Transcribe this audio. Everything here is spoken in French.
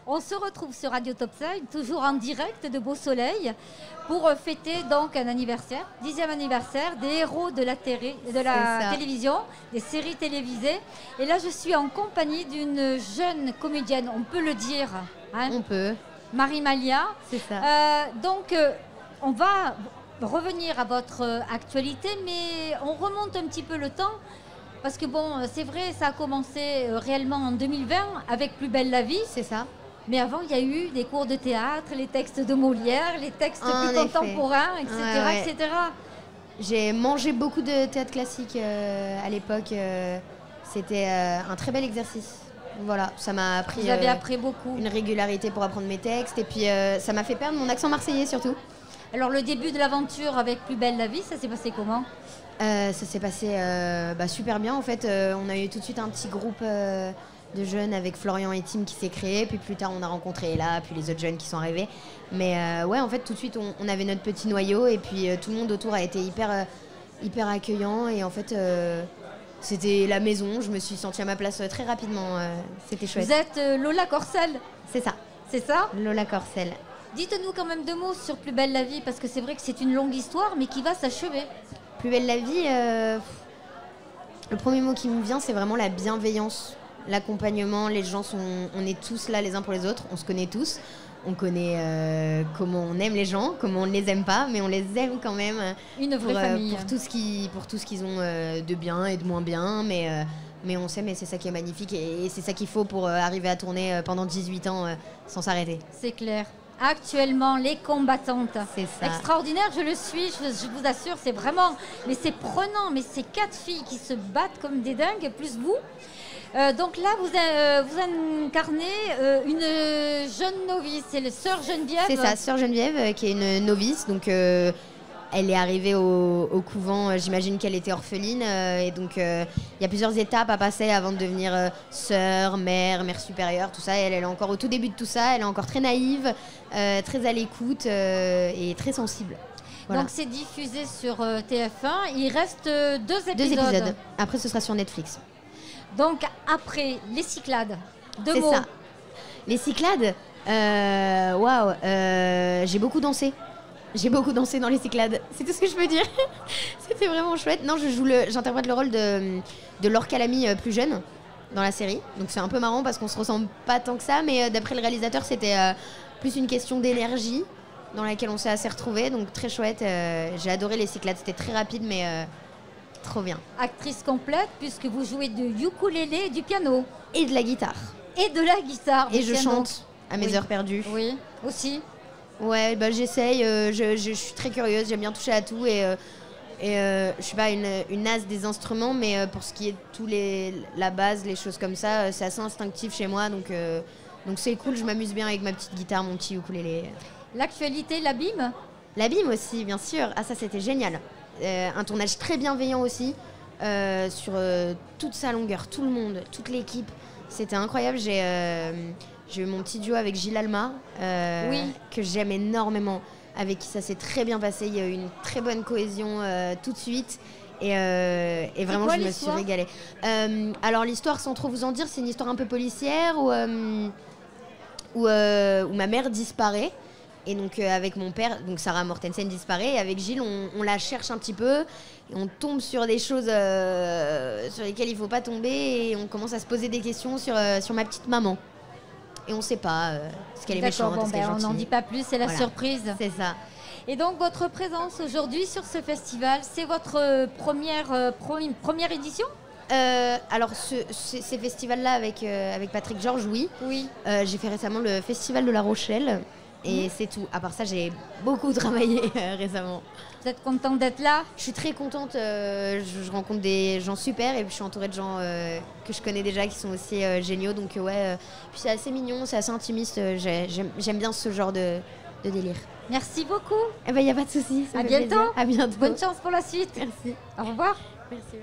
On se retrouve sur Radio Topside, toujours en direct de Beau Soleil, pour fêter donc un anniversaire, 10e anniversaire des héros de la télévision, des séries télévisées. Et là, je suis en compagnie d'une jeune comédienne, on peut le dire. Hein, on peut. Marie Malia. C'est ça. On va revenir à votre actualité, mais on remonte un petit peu le temps. Parce que bon, c'est vrai, ça a commencé réellement en 2020 avec Plus belle la vie. C'est ça. Mais avant, il y a eu des cours de théâtre, les textes de Molière, les textes plus contemporains, etc., ouais. etc. J'ai mangé beaucoup de théâtre classique à l'époque. C'était un très bel exercice. Voilà, ça m'a appris. Vous avez appris beaucoup. Une régularité pour apprendre mes textes. Et puis, ça m'a fait perdre mon accent marseillais surtout. Alors, le début de l'aventure avec Plus belle la vie, ça s'est passé comment ? Ça s'est passé super bien. En fait, on a eu tout de suite un petit groupe de jeunes avec Florian et Tim qui s'est créé. Puis plus tard, on a rencontré Ella, puis les autres jeunes qui sont arrivés. Mais ouais, en fait, tout de suite, on avait notre petit noyau. Et puis, tout le monde autour a été hyper accueillant. Et en fait, c'était la maison. Je me suis sentie à ma place très rapidement. C'était chouette. Vous êtes Lola Corcel ? C'est ça. C'est ça ? Lola Corcel. Dites-nous quand même 2 mots sur Plus belle la vie, parce que c'est vrai que c'est une longue histoire, mais qui va s'achever. Plus belle la vie, le premier mot qui me vient, c'est vraiment la bienveillance, l'accompagnement. Les gens on est tous là les uns pour les autres, on se connaît tous. On connaît comment on aime les gens, comment on ne les aime pas, mais on les aime quand même. Une vraie famille. Pour tout ce qu'ils ont de bien et de moins bien, mais on s'aime et c'est ça qui est magnifique. Et c'est ça qu'il faut pour arriver à tourner pendant 18 ans sans s'arrêter. C'est clair. Actuellement, les combattantes. C'est ça. Extraordinaire, je le suis, je vous assure, c'est vraiment... Mais c'est prenant, mais c'est 4 filles qui se battent comme des dingues, plus vous. Donc là, vous incarnez une jeune novice, c'est la sœur Geneviève. C'est ça, sœur Geneviève, qui est une novice, donc... Elle est arrivée au couvent, j'imagine qu'elle était orpheline. Et donc, il y a plusieurs étapes à passer avant de devenir sœur, mère supérieure, tout ça. Elle est encore au tout début de tout ça. Elle est encore très naïve, très à l'écoute et très sensible. Voilà. Donc, c'est diffusé sur TF1. Il reste 2 épisodes. 2 épisodes. Après, ce sera sur Netflix. Donc, après, les Cyclades. 2 mots. C'est ça. Les Cyclades, waouh, j'ai beaucoup dansé. J'ai beaucoup dansé dans les Cyclades, c'est tout ce que je peux dire. C'était vraiment chouette. Non, j'interprète le rôle de Laure Calamy plus jeune dans la série. Donc c'est un peu marrant parce qu'on se ressemble pas tant que ça, mais d'après le réalisateur, c'était plus une question d'énergie dans laquelle on s'est assez retrouvés. Donc très chouette. J'ai adoré les Cyclades, c'était très rapide, mais trop bien. Actrice complète puisque vous jouez de ukulélé et du piano. Et de la guitare. Et de la guitare. Et je chante à mes heures perdues. Oui, aussi. Ouais, j'essaye, je suis très curieuse, j'aime bien toucher à tout et je suis pas une as des instruments, mais pour ce qui est la base, les choses comme ça, c'est assez instinctif chez moi, donc c'est cool, je m'amuse bien avec ma petite guitare, mon petit ukulélé. L'actualité, l'Abîme ? L'Abîme aussi, bien sûr, ça c'était génial. Un tournage très bienveillant aussi, sur toute sa longueur, tout le monde, toute l'équipe, c'était incroyable, j'ai eu mon petit duo avec Gilles Alma, que j'aime énormément, avec qui ça s'est très bien passé. Il y a eu une très bonne cohésion tout de suite. Et vraiment, je me suis régalée. Alors, l'histoire, sans trop vous en dire, c'est une histoire un peu policière où ma mère disparaît. Et donc, avec mon père, donc Sarah Mortensen disparaît. Et avec Gilles, on la cherche un petit peu. Et on tombe sur des choses sur lesquelles il ne faut pas tomber. Et on commence à se poser des questions sur ma petite maman. Et on ne sait pas ce qu'elle est méchante, ce qu'elle est gentille. On n'en dit pas plus, c'est la surprise. C'est ça. Et donc, votre présence aujourd'hui sur ce festival, c'est votre première édition ? Alors, ces festivals-là avec Patrick Georges, oui. J'ai fait récemment le Festival de La Rochelle. Et c'est tout. À part ça, j'ai beaucoup travaillé récemment. Vous êtes contente d'être là ? Je suis très contente. Je rencontre des gens super et puis je suis entourée de gens que je connais déjà qui sont aussi géniaux. Donc ouais, puis c'est assez mignon, c'est assez intimiste. J'aime bien ce genre de délire. Merci beaucoup. Eh ben, y a pas de souci. À bientôt. À bientôt. Bonne chance pour la suite. Merci. Au revoir. Merci.